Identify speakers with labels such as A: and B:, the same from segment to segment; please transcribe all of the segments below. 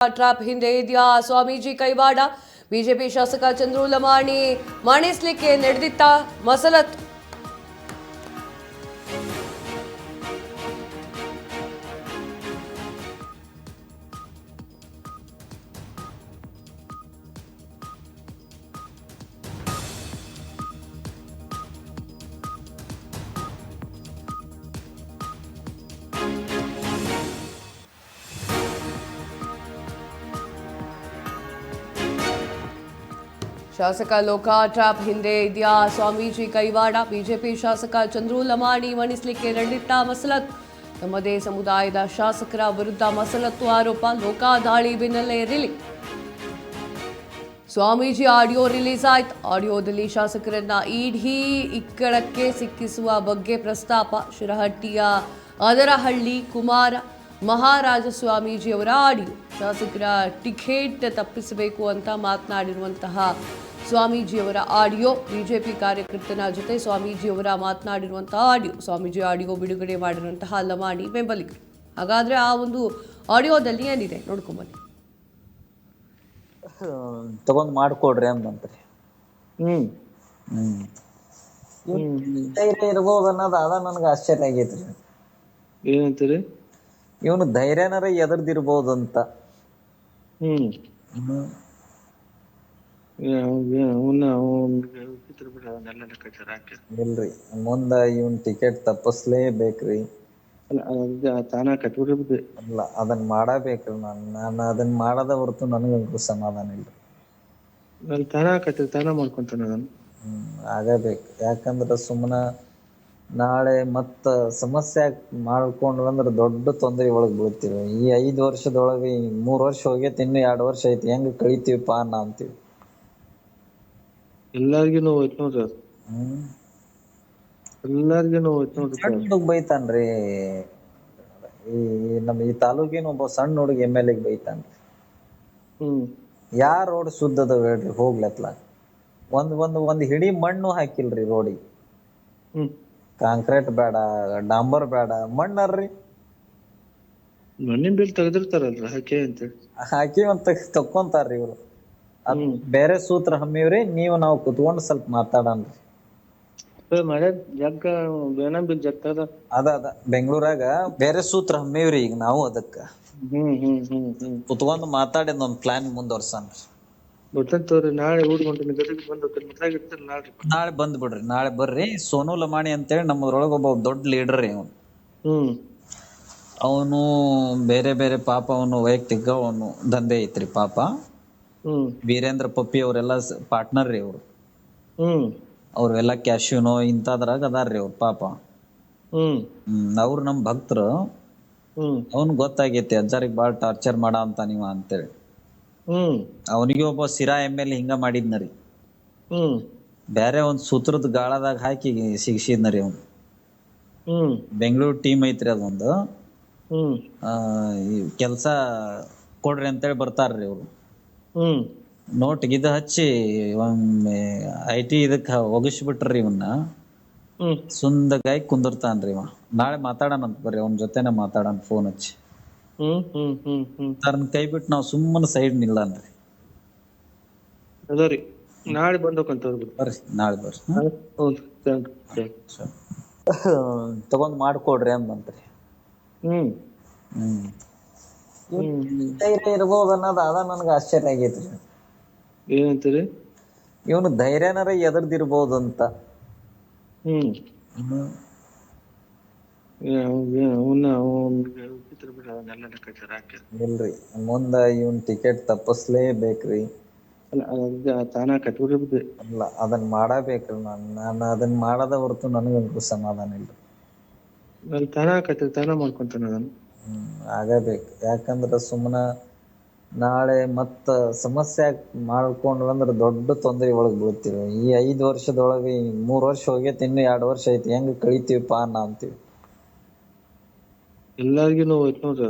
A: Trap ಹಿಂದೆ ಇದೆಯಾ ಸ್ವಾಮೀಜಿ ಕೈವಾಡ ಬಿಜೆಪಿ ಶಾಸಕ ಚಂದ್ರು ಲಮಾಣಿ ಮಣಿಸ್ಲಿಕ್ಕೆ ನಡೆದಿತ್ತ ಮಸಲತ್ತು. ಶಾಸಕ ಲೋಕ ಟ್ರಾಪ್ ಹಿಂದೆ ಇದೆಯಾ ಸ್ವಾಮೀಜಿ ಕೈವಾಡ ಬಿಜೆಪಿ ಶಾಸಕ ಚಂದ್ರು ಲಮಾಣಿ ಮಣಿಸ್ಲಿಕ್ಕೆ ನಡೆದಿತ್ತ ಮಸಲತ್ತು. ತಮ್ಮದೇ ಸಮುದಾಯದ ಶಾಸಕರ ವಿರುದ್ಧ ಮಸಲತ್ತು ಆರೋಪ, ಲೋಕ ದಾಳಿ ಬೆನ್ನಲ್ಲೇ ರಿಲೀಸ್. ಸ್ವಾಮೀಜಿ ಆಡಿಯೋ ರಿಲೀಸ್ ಆಯ್ತು. ಆಡಿಯೋದಲ್ಲಿ ಶಾಸಕರನ್ನ ಇಡೀ ಇಕ್ಕಡಕ್ಕೆ ಸಿಕ್ಕಿಸುವ ಬಗ್ಗೆ ಪ್ರಸ್ತಾಪ. ಶಿರಹಟ್ಟಿಯ ಅದರಹಳ್ಳಿ ಕುಮಾರ ಮಹಾರಾಜ ಸ್ವಾಮೀಜಿಯವರ ಆಡಿಯೋ. ಶಾಸಕರ ಟಿಕೆಟ್ ತಪ್ಪಿಸಬೇಕು ಅಂತ ಮಾತನಾಡಿರುವಂತಹ ಸ್ವಾಮೀಜಿಯವರ ಆಡಿಯೋ. ಬಿಜೆಪಿ ಕಾರ್ಯಕರ್ತನ ಜೊತೆ ಸ್ವಾಮೀಜಿಯವರ ಮಾತನಾಡಿರುವಂತಹ ಆಡಿಯೋ. ಸ್ವಾಮೀಜಿ ಆಡಿಯೋ ಬಿಡುಗಡೆ ಮಾಡಿರುವಂತಹ ಲಮಾಣಿ ಬೆಂಬಲಿಗರು. ಹಾಗಾದ್ರೆ ಆ ಒಂದು ಆಡಿಯೋದಲ್ಲಿ ಏನಿದೆ ನೋಡ್ಕೊಂಬನ್ನಿ.
B: ತಗೊಂಡ್ ಮಾಡ್ಕೊಡ್ರಿ ಅಂತಂತ್ರಿ. ಧೈರ್ಯ ಇರ್ಬೋದು ಅನ್ನೋದು ಅದ ನನಗ ಆಶ್ಚರ್ಯ ಆಗೈತ್ರಿ.
C: ಏನಂತೀರಿ?
B: ಇವನು ಧೈರ್ಯನರ ಎದರ್ದಿರ್ಬೋದು ಅಂತ. ಇಲ್ರಿ, ಮುಂದ ಇವನ್ ಟಿಕೆಟ್ ತಪ್ಪಿಸ್ಲೇಬೇಕ್ರಿ. ಅಲ್ಲ, ಅದನ್ನ ಮಾಡಬೇಕ್ರಿ. ನಾನು ಅದನ್ನ ಮಾಡದ ಹೊರತು ನನಗಂತೂ ಸಮಾಧಾನ ಇಲ್ರಿ. ಆಗಬೇಕು. ಯಾಕಂದ್ರ ಸುಮ್ಮನ ನಾಳೆ ಮತ್ತ ಸಮಸ್ಯೆ ಮಾಡ್ಕೊಂಡ್ವಿ ಅಂದ್ರೆ ದೊಡ್ಡ ತೊಂದರೆ ಒಳಗ್ ಬೀಳ್ತೀವಿ. ಈ 5 ವರ್ಷದೊಳಗೆ 3 ವರ್ಷ ಹೋಗೈತಿ, ಇನ್ನು 2 ವರ್ಷ ಐತಿ, ಹೆಂಗ್ ಕಳಿತೀವಿಪಾ ಅಂತೀವಿ.
C: ಎಲ್ಲಾರ್ಗು ನೋವು ಐತ್ ನೋಡ್ರಿ. ಎಲ್ಲಾರ್ಗು ನೋವು ಐತ್ ನೋಡ್ರಿ.
B: ಸಣ್ಣ ಹುಡುಗ ಬೈತಾನ್ರಿ. ಈ ತಾಲೂಕಿನ ಒಬ್ಬ ಸಣ್ಣ ಹುಡುಗ MLA ಬೈತಾನ್ರಿ. ಯಾರ್ ರೋಡ್ ಶುದ್ಧ ಅದಾವ ಹೇಳ್ರಿ ಹೋಗ್ಲತ್ಲ. ಒಂದ್ ಹಿಡಿ ಮಣ್ಣು ಹಾಕಿಲ್ರಿ ರೋಡಿಗೆ. ಕಾಂಕ್ರೀಟ್ ಬೇಡ, ಡಾಂಬರ್ ಬೇಡ, ಮಣ್ಣರ್ರಿ.
C: ಮಣ್ಣಿನ ಬಿಲ್ ತೆಗೆದಿರ್ತಾರಲ್ರಿ ಹಾಕಿ ಅಂತೇಳಿ
B: ಹಾಕಿ ತಕ್ಕೊಂತಾರ್ರಿ ಇವ್ರು. ಅದ್ ಬೇರೆ ಸೂತ್ರ ಹಮ್ಮಿವ್ರಿ. ನಾವು ಕುತ್ಕೊಂಡು ಸ್ವಲ್ಪ ಮಾತಾಡನ್ರಿ. ಅದ ಬೆಂಗಳೂರಾಗ ಬೇರೆ ಸೂತ್ರ ಹಮ್ಮಿವ್ರಿ. ಈಗ ನಾವು ಅದಕ್ಕ ಕುತ್ಕೊಂಡು ಮಾತಾಡಿದ್ ಒಂದ್ ಪ್ಲಾನ್ ಮುಂದುವರ್ಸನ್ರಿ. ನಾಳೆ ಬಂದ್ ಬಿಡ್ರಿ. ನಾಳೆ ಬರ್ರಿ. ಸೋನು ಲಮಾಣಿ ಅಂತೇಳಿ ನಮ್ಮದ್ರೊಳಗ ಒಬ್ಬ ದೊಡ್ಡ ಲೀಡರ್ ರೀ ಅವನು. ಅವನು ಬೇರೆ ಬೇರೆ ಪಾಪ ಅವನು ವೈಯಕ್ತಿಕ ಅವನು ದಂಧೆ ಐತ್ರಿ ಪಾಪ. ವೀರೇಂದ್ರ ಪಪ್ಪಿ ಅವರೆಲ್ಲ ಪಾರ್ಟ್ನರ್ ರೀ ಅವ್ರು. ಅವ್ರೆಲ್ಲ ಕ್ಯಾಶಿನೋ ಇಂಥದ್ರಾಗ ಅದಾರ್ರಿ ಅವ್ರ ಪಾಪ. ಅವ್ರು ನಮ್ ಭಕ್ತರು. ಅವನ್ ಗೊತ್ತಾಗೈತಿ ಅಜ್ಜಾರಿಗೆ ಬಾಳ್ ಟಾರ್ಚರ್ ಮಾಡ ಅಂತ ನೀವ ಅಂತೇಳಿ. ಅವನಿಗೆ ಒಬ್ಬ ಸಿರಾ MLA ಹಿಂಗ ಮಾಡಿದ್ನರಿ. ಬೇರೆ ಒಂದ್ ಸೂತ್ರದ ಗಾಳದಾಗ ಹಾಕಿ ಸಿಗಿಸಿದ್ನರಿ ಅವನು. ಬೆಂಗಳೂರು ಟೀಮ್ ಐತ್ರಿ ಅದೊಂದು. ಕೆಲ್ಸ ಕೊಡ್ರಿ ಅಂತೇಳಿ ಬರ್ತಾರ್ರಿ ಅವ್ರು. ನೋಟ್ ಗಿದ ಹಚ್ಚಿ ಒಮ್ಮೆ IT ಇದಕ್ಕ ಒಗಿಸ್ಬಿಟ್ರಿ ಇವನ್ನ. ಸುಂದಗಾಯಿ ಕುಂದಿರ್ತಾನ್ರಿ ಇವ. ನಾಳೆ ಮಾತಾಡೋಣಂತ ಬರ್ರಿ, ಅವನ ಜೊತೆನೆ ಮಾತಾಡೋಣ ಫೋನ್ ಹಚ್ಚಿ. ತನ್ನ ಕೈ ಬಿಟ್ಟು ನಾವ್ ಸುಮ್ಮನೆ ಸೈಡ್ ನಿಲ್ಲನ್ರಿ.
C: ನಾಳೆ ಬಂದೋಕಂತ
B: ಬರ್ರಿ, ನಾಳೆ ಬರ್ರಿ. ತಗೊಂಡ್ ಮಾಡ್ಕೊಡ್ರಿ ಅಂತಂತ್ರಿ. ಧೈರ್ಯ ಇರ್ಬೋದು ಅನ್ನೋದು ಅದ ನನಗ ಆಶ್ಚರ್ಯ ಆಗೈತ್ರಿ.
C: ಏನಂತೀರಿ?
B: ಇವನು ಧೈರ್ಯನರ ಎದರ್ದಿರ್ಬೋದು ಅಂತ. ಇಲ್ರಿ, ಮುಂದ ಇವನ್ ಟಿಕೆಟ್ ತಪ್ಪಿಸ್ಲೇಬೇಕ್ರಿ. ಅಲ್ಲ, ಅದನ್ನ ಮಾಡಬೇಕ್ರಿ. ನಾನು ಅದನ್ನ ಮಾಡದ ಹೊರತು ನನಗಂತೂ ಸಮಾಧಾನ ಇಲ್ರಿ. ಆಗಬೇಕು. ಯಾಕಂದ್ರ ಸುಮ್ಮನ ನಾಳೆ ಮತ್ತ ಸಮಸ್ಯೆ ಮಾಡ್ಕೊಂಡ್ವಿ ಅಂದ್ರೆ ದೊಡ್ಡ ತೊಂದರೆ ಒಳಗ್ ಬೀಳ್ತೀವಿ. ಈ 5 ವರ್ಷದೊಳಗೆ 3 ವರ್ಷ ಹೋಗೈತಿ, ಇನ್ನು 2 ವರ್ಷ ಐತಿ, ಹೆಂಗ್ ಕಳಿತೀವಿಪಾ ಅಂತೀವಿ.
C: ಎಲ್ಲಾರ್ಗು ನೋವು ಐತ್ ನೋಡ್ರಿ.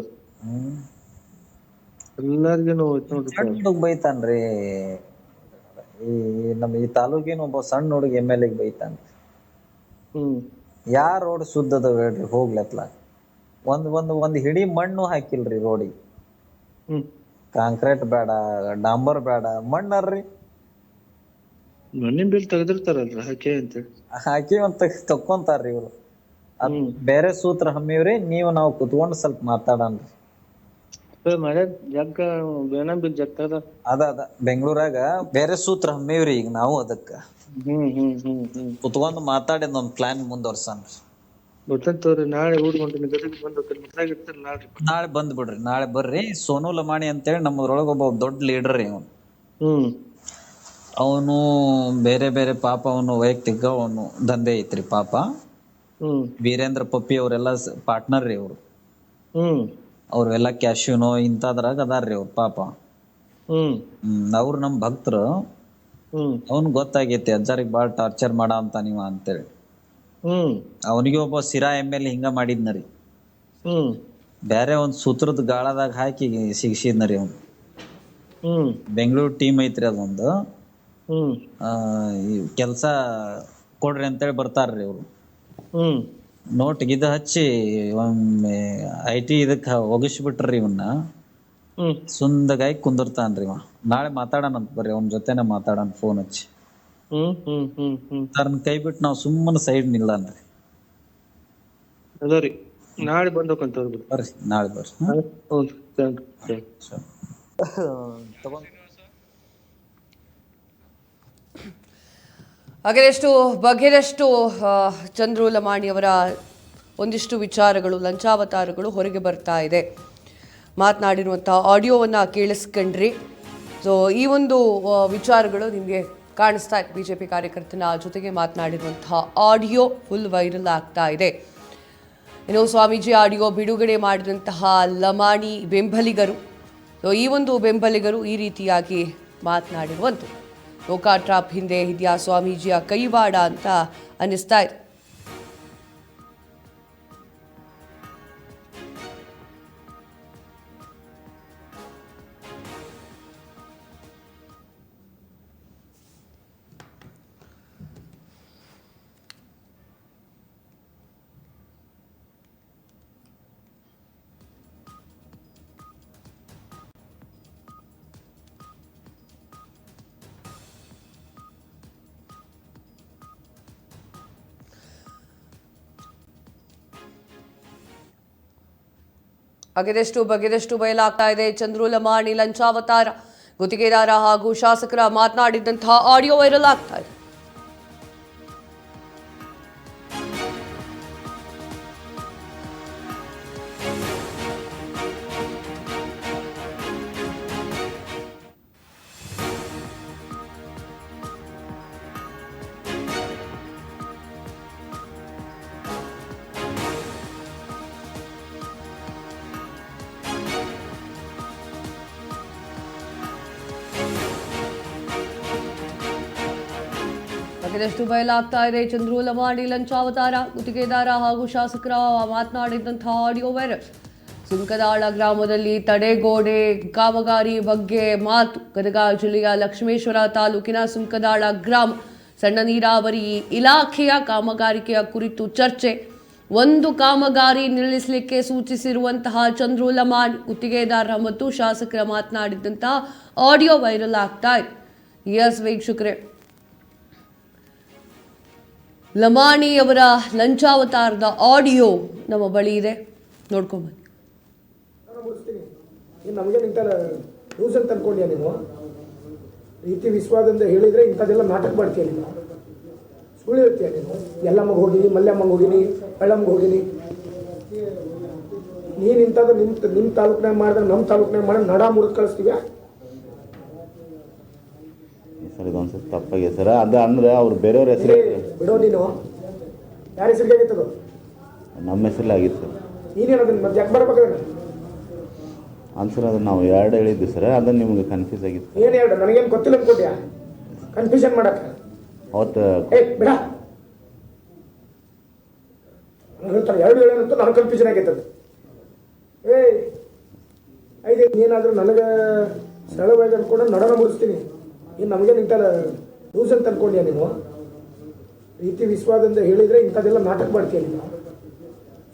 C: ಎಲ್ಲಾರ್ಗು ನೋವು ಐತ್ ನೋಡ್ರಿ.
B: ಸಣ್ಣ ಹುಡುಗ ಬೈತಾನ್ರಿ. ಈ ತಾಲೂಕಿನ ಒಬ್ಬ ಸಣ್ಣ ಹುಡುಗ MLA ಬೈತಾನ್ರಿ. ಯಾರ್ ರೋಡ್ ಶುದ್ಧ ಅದಾವ ಹೇಳ್ರಿ ಹೋಗ್ಲತ್ಲ. ಒಂದ್ ಹಿಡಿ ಮಣ್ಣು ಹಾಕಿಲ್ರಿ ರೋಡಿಗೆ. ಕಾಂಕ್ರೀಟ್ ಬೇಡ, ಡಾಂಬರ್ ಬೇಡ, ಮಣ್ಣರ್ರಿ
C: ಮಣ್ಣಿನ ಬಿಲ್ ತೆಗೆದಿರ್ತಾರಲ್ರ ಹಾಕಿ ಅಂತೇಳಿ.
B: ಹಾಕಿ ಒಂದ್ ತಕ್ಕೊಂತಾರ್ರಿ ಇವ್ರು. ಅದ್
C: ಹ್ಮ್
B: ಬೇರೆ ಸೂತ್ರ ಹಮ್ಮಿವ್ರಿ, ನಾವು ಕುತ್ಕೊಂಡು ಸ್ವಲ್ಪ ಮಾತಾಡನ್ರಿ.
C: ಮಳೆ ಜಗ್ಗ ಬೇನ ಬಿಲ್ ಜಗ್ ತೆಗ್ದ.
B: ಅದ ಬೆಂಗಳೂರಾಗ ಬೇರೆ ಸೂತ್ರ ಹಮ್ಮಿವ್ರಿ ಈಗ ನಾವು ಅದಕ್ಕ ಕುತ್ಕೊಂಡ್ ಮಾತಾಡಿದ್ ಒಂದ್ ಪ್ಲಾನ್ ಮುಂದುವರ್ಸನ್ರಿ.
C: ಗೊತ್ತಂತವ್ರಿ ನಾಳೆ ಊಡ್ಕೊಂತೀನಿ ಗದಗ ಬಂದು ಇರ್ತಾರ ನಾಳೆ.
B: ನಾಳೆ ಬಂದ್ ಬಿಡ್ರಿ, ನಾಳೆ ಬರ್ರಿ. ಸೋನು ಲಮಾಣಿ ಅಂತೇಳಿ ನಮ್ಮದ್ರೊಳಗ ಒಬ್ಬ ದೊಡ್ಡ ಲೀಡರ್ ರೀ ಅವನು. ಅವನು ಬೇರೆ ಬೇರೆ ಪಾಪ ಅವನು ವೈಯಕ್ತಿಕ ಅವನು ದಂಧೆ ಐತ್ರಿ ಪಾಪ. ವೀರೇಂದ್ರ ಪಪ್ಪಿ ಅವರೆಲ್ಲ ಪಾರ್ಟ್ನರ್ ರೀ ಅವ್ರು. ಅವ್ರೆಲ್ಲ ಕ್ಯಾಶ್ಯೂನೋ ಇಂಥದ್ರಾಗ ಅದಾರ್ರಿ ಅವ್ರ ಪಾಪ. ಅವ್ರು ನಮ್ ಭಕ್ತರು. ಅವ್ನ್ ಗೊತ್ತಾಗೈತಿ ಅಜ್ಜಾರಿಗೆ ಬಾಳ್ ಟಾರ್ಚರ್ ಮಾಡ ಅಂತ ನೀವ ಅಂತೇಳಿ. ಅವನಿಗೆ ಒಬ್ಬ ಸಿರಾ ML ಹಿಂಗ ಮಾಡಿದ್ನರಿ. ಬೇರೆ ಒಂದ್ ಸೂತ್ರದ ಗಾಳದಾಗ ಹಾಕಿ ಸಿಗಿಸಿದ್ನರಿ ಅವ್ನು. ಬೆಂಗಳೂರು ಟೀಮ್ ಐತ್ರಿ ಅದೊಂದು. ಕೆಲ್ಸ ಕೊಡ್ರಿ ಅಂತೇಳಿ ಬರ್ತಾರ್ರಿ ಅವ್ರು. ನೋಟ್ ಗಿದ ಹಚ್ಚಿ ಒಮ್ಮೆ IT ಇದಕ್ಕ ಒಗಿಸ್ಬಿಟ್ರಿ ಇವನ್ನ. ಸುಂದಗಾಗಿ ಕುಂದಿರ್ತಾನ್ರಿ ಇವ. ನಾಳೆ ಮಾತಾಡೋಣಂತ ಬರ್ರಿ, ಅವನ ಜೊತೆನೆ ಮಾತಾಡೋಣ ಫೋನ್ ಹಚ್ಚಿ. ತರ್ನ ಕೈ ಬಿಟ್ಟು ನಾವ್ ಸುಮ್ಮನೆ ಸೈಡ್ ನಿಲ್ಲನ್ರಿ.
C: ಅದರಿ ನಾಳೆ ಬಂದೋಕಂತವ್ರಿ.
B: ಬರ್ರಿ ನಾಳೆ ಬರ್ರಿ.
A: ಹಾಗೆಷ್ಟು ಬಗೆದಷ್ಟು ಚಂದ್ರು ಲಮಾಣಿಯವರ ಒಂದಿಷ್ಟು ವಿಚಾರಗಳು, ಲಂಚಾವತಾರಗಳು ಹೊರಗೆ ಬರ್ತಾ ಇದೆ. ಮಾತನಾಡಿರುವಂಥ ಆಡಿಯೋವನ್ನು ಕೇಳಿಸ್ಕೊಂಡ್ರಿ. ಸೊ ಈ ಒಂದು ವಿಚಾರಗಳು ನಿಮಗೆ ಕಾಣಿಸ್ತಾ ಇದೆ. BJP ಕಾರ್ಯಕರ್ತನ ಜೊತೆಗೆ ಮಾತನಾಡಿರುವಂತಹ ಆಡಿಯೋ ಫುಲ್ ವೈರಲ್ ಆಗ್ತಾ ಇದೆ. ಇನ್ನು ಸ್ವಾಮೀಜಿ ಆಡಿಯೋ ಬಿಡುಗಡೆ ಮಾಡಿದಂತಹ ಲಮಾಣಿ ಬೆಂಬಲಿಗರು, ಈ ಒಂದು ಬೆಂಬಲಿಗರು ಈ ರೀತಿಯಾಗಿ ಮಾತನಾಡಿರುವಂಥದ್ದು. ಲೋಕಾ ಟ್ರಾಪ್ ಹಿಂದೆ ಇದೆಯಾ ಸ್ವಾಮೀಜಿಯ ಕೈವಾಡ ಅಂತ ಅನ್ನಿಸ್ತಾ ಇದೆ. ಬಗೆದಷ್ಟು ಬಯಲಾಗ್ತಾ ಇದೆ. ಚಂದ್ರು ಲಮಾಣಿ ಲಂಚಾವತಾರ, ಗುತ್ತಿಗೆದಾರ ಹಾಗೂ ಶಾಸಕರ ಮಾತನಾಡಿದಂತಹ ಆಡಿಯೋ ವೈರಲ್ ಆಗ್ತಾ ಇದೆ. ಬಗೆದಷ್ಟು ಬಯಲಾಗ್ತಾ ಇದೆ. ಚಂದ್ರು ಲಮಾಣಿ ಲಂಚಾವತಾರ, ಗುತ್ತಿಗೆದಾರ ಹಾಗೂ ಶಾಸಕರ ಮಾತನಾಡಿದಂತಹ ಆಡಿಯೋ ವೈರಲ್. ಸುಂಕದಾಳ ಗ್ರಾಮದಲ್ಲಿ ತಡೆಗೋಡೆ ಕಾಮಗಾರಿ ಬಗ್ಗೆ ಮಾತು. ಗದಗ ಜಿಲ್ಲೆಯ ಲಕ್ಷ್ಮೇಶ್ವರ ತಾಲೂಕಿನ ಸುಂಕದಾಳ ಗ್ರಾಮ ಸಣ್ಣ ನೀರಾವರಿ ಇಲಾಖೆಯ ಕಾಮಗಾರಿಕೆಯ ಕುರಿತು ಚರ್ಚೆ. ಒಂದು ಕಾಮಗಾರಿ ನಿಲ್ಲಿಸಲಿಕ್ಕೆ ಸೂಚಿಸಿರುವಂತಹ ಚಂದ್ರು ಲಮಾಣಿ, ಗುತ್ತಿಗೆದಾರ ಮತ್ತು ಶಾಸಕರ ಮಾತನಾಡಿದಂತಹ ಆಡಿಯೋ ವೈರಲ್ ಆಗ್ತಾ ಇದೆ. ಎಸ್ ವೀಕ್ಷಕರೇ, ಲಮಾಣಿಯವರ ಲಂಚಾವತಾರದ ಆಡಿಯೋ ನಮ್ಮ ಬಳಿ ಇದೆ, ನೋಡ್ಕೊಂಬನ್ನಿ.
D: ನಮಗೆ ನಿಂತಲ್ಲ ನ್ಯೂಸ್ ಅಂತ ಅನ್ಕೊಂಡ್ಯಾ ನೀನು? ರೀತಿ ವಿಶ್ವಾಸದಿಂದ ಹೇಳಿದ್ರೆ ಇಂಥದ್ದೆಲ್ಲ ನಾಟಕ ಮಾಡ್ತೀಯ ನೀನು, ಸುಳ್ಳು ಹೇಳ್ತೀಯ ನೀನು. ಎಲ್ಲಮ್ಮಗೆ ಹೋಗಿನಿ, ಮಲ್ಯಮ್ಮಂಗೆ ಹೋಗಿನಿ, ಕಳ್ಳಮ್ಮಗೆ ಹೋಗಿನಿ. ನೀನು ಇಂಥದ್ದು ನಿಮ್ಮ ತಾಲೂಕಿನಾಗ ಮಾಡಿದ್ರೆ ನಮ್ಮ ತಾಲೂಕಿನಾಗ ಮಾಡಿದ್ರೆ ನಡ ಮುರಿದು ಕಳಿಸ್ತೀವಿ.
E: ಸರ್ ಇದೊಂದು ಸ್ವಲ್ಪ ತಪ್ಪಾಗಿದೆ ಸರ್. ಅದು ಅಂದ್ರೆ ಅವ್ರು ಬೇರೆಯವ್ರ ಹೆಸರು
D: ಬಿಡೋ. ನೀನು ಯಾರ ಹೆಸರಿಗೆ ಆಗಿತ್ತದು?
E: ನಮ್ಮ ಹೆಸರಲ್ಲಿ ಆಗಿತ್ತು ಸರ್.
D: ನೀನೇನು ಅದನ್ನು ಮತ್ತೆ ಯಾಕೆ ಬರ್ಬೇಕಾದ್ರೆ
E: ಆನ್ಸರ್ ಅದನ್ನು ನಾವು ಎರಡು ಹೇಳಿದ್ವಿ ಸರ್, ಅದನ್ನು ನಿಮ್ಗೆ ಕನ್ಫ್ಯೂಸ್ ಆಗಿತ್ತು.
D: ಏನು ಎರಡು ನನಗೇನು ಗೊತ್ತಿಲ್ಲ ಅನ್ಕೊಟ್ಯಾ ಕನ್ಫ್ಯೂಷನ್ ಮಾಡಕ್ಕೆ?
E: ಅವತ್ತು
D: ಬಿಡ ಹೇಳ್ತಾರೆ ಎರಡು ಹೇಳೋದಂತೂ ನನಗೆ ಕನ್ಫ್ಯೂಷನ್ ಆಗೈತದು. ಐದು ನೀನಾದರೂ ನನಗೆ ಸರಳವಾಗಿ ಅನ್ಕೊಂಡು ನಡನ ಮುಡಿಸ್ತೀನಿ. ಇನ್ನು ನಮಗೆ ನಿಂತಲ್ಲ ನ್ಯೂಸ್ ಅಂತ ಅನ್ಕೊಂಡ್ಯಾ ನೀನು? ರೀತಿ ವಿಶ್ವಾಸದಿಂದ ಹೇಳಿದರೆ ಇಂಥದ್ದೆಲ್ಲ ನಾಟಕ ಮಾಡ್ತೀಯ ನೀನು,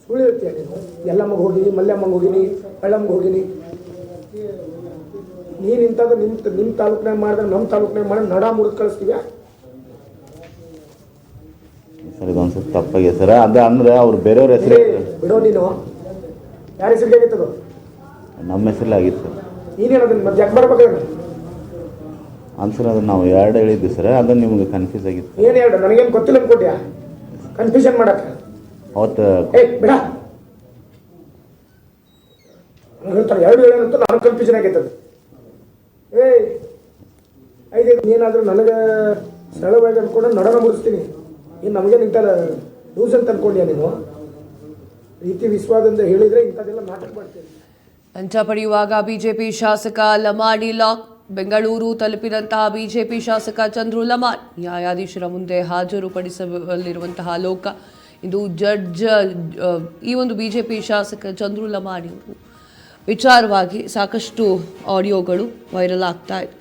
D: ಸುಳ್ಳು ಹೇಳ್ತೀಯ ನೀನು. ಎಲ್ಲಮ್ಮಗೆ ಹೋಗಿನಿ, ಮಲ್ಯಮ್ಮಂಗೆ ಹೋಗಿನಿ, ಕಳ್ಳಮ್ಮಗೆ ಹೋಗಿನಿ. ನೀನು ಇಂಥದ್ದು ನಿಮ್ಮ ತಾಲೂಕ್ನಾಗ ಮಾಡಿದ್ರೆ ನಮ್ಮ ತಾಲೂಕ್ನಾಗ ಮಾಡಿ ನಡ ಮುರಿದು ಕಳಿಸ್ತೀವಿ.
E: ಸರ್ ಇದೊಂದು ಸ್ವಲ್ಪ ತಪ್ಪಾಗಿದೆ ಸರ್. ಅದು ಅಂದರೆ ಅವ್ರು ಬೇರೆಯವ್ರ ಹೆಸರು
D: ಬಿಡೋ ನೀನು. ಯಾರ ಹೆಸರಿಗೆ ಆಗಿತ್ತದು?
E: ನಮ್ಮ ಹೆಸರಲ್ಲಿ ಆಗಿತ್ತು ಸರ್.
D: ನೀನೇನೋದನ್ನ ಮತ್ತೆ ಯಾಕೆ ಬರ್ಬೇಕಾದ್ರೆ
E: ಆನ್ಸರ್ ಅದನ್ನು ನಾವು 2 ಹೇಳಿದ್ವಿ ಸರ್. ಅದನ್ನು ನಿಮ್ಗೆ ಕನ್ಫ್ಯೂಸ್ ಆಗಿತ್ತು.
D: ಏನು ಹೇಳು, ನನಗೇನು ಗೊತ್ತಿಲ್ಲ ಅನ್ಕೊಟ್ಯಾ ಕನ್ಫ್ಯೂಷನ್ ಮಾಡಕ್ಕೆ?
E: ಅವತ್ತು
D: ಬಿಡ ಹೇಳ್ತಾರೆ 2 ಹೇಳೋದಂತೂ ನನಗೆ ಕನ್ಫ್ಯೂಷನ್ ಆಗೈತದು. ಏನಾದರೂ ನನಗೆ ಸರಳವಾಗಿ ಅನ್ಕೊಂಡು ನಡನ ಮುಡಿಸ್ತೀನಿ. ಏನು ನಮಗೆ ನಿಂತಲ್ಲ ಲೂಸ್ ಅಂತ ಅನ್ಕೊಂಡ್ಯಾ ನೀನು? ರೀತಿ ವಿಶ್ವಾಸದಿಂದ ಹೇಳಿದರೆ ಇಂಥದ್ದೆಲ್ಲ ನಾಟಕ ಮಾಡ್ತೀನಿ.
A: ಲಂಚ ಪಡೆಯುವಾಗ ಬಿಜೆಪಿ ಶಾಸಕ ಲಮಾಣಿ ಲಾಕ್. ಬೆಂಗಳೂರು ತಲುಪಿದಂತಹ ಬಿಜೆಪಿ ಶಾಸಕ ಚಂದ್ರು ಲಮಾಣಿ ನ್ಯಾಯಾಧೀಶರ ಮುಂದೆ ಹಾಜರುಪಡಿಸಲಿರುವಂತಹ ಲೋಕ. ಇಂದು ಜಡ್ಜ್ ಈ ಒಂದು ಬಿಜೆಪಿ ಶಾಸಕ ಚಂದ್ರು ಲಮಾಣಿ ಅವರು ವಿಚಾರವಾಗಿ ಸಾಕಷ್ಟು ಆಡಿಯೋಗಳು ವೈರಲ್ ಆಗ್ತಾ ಇದೆ.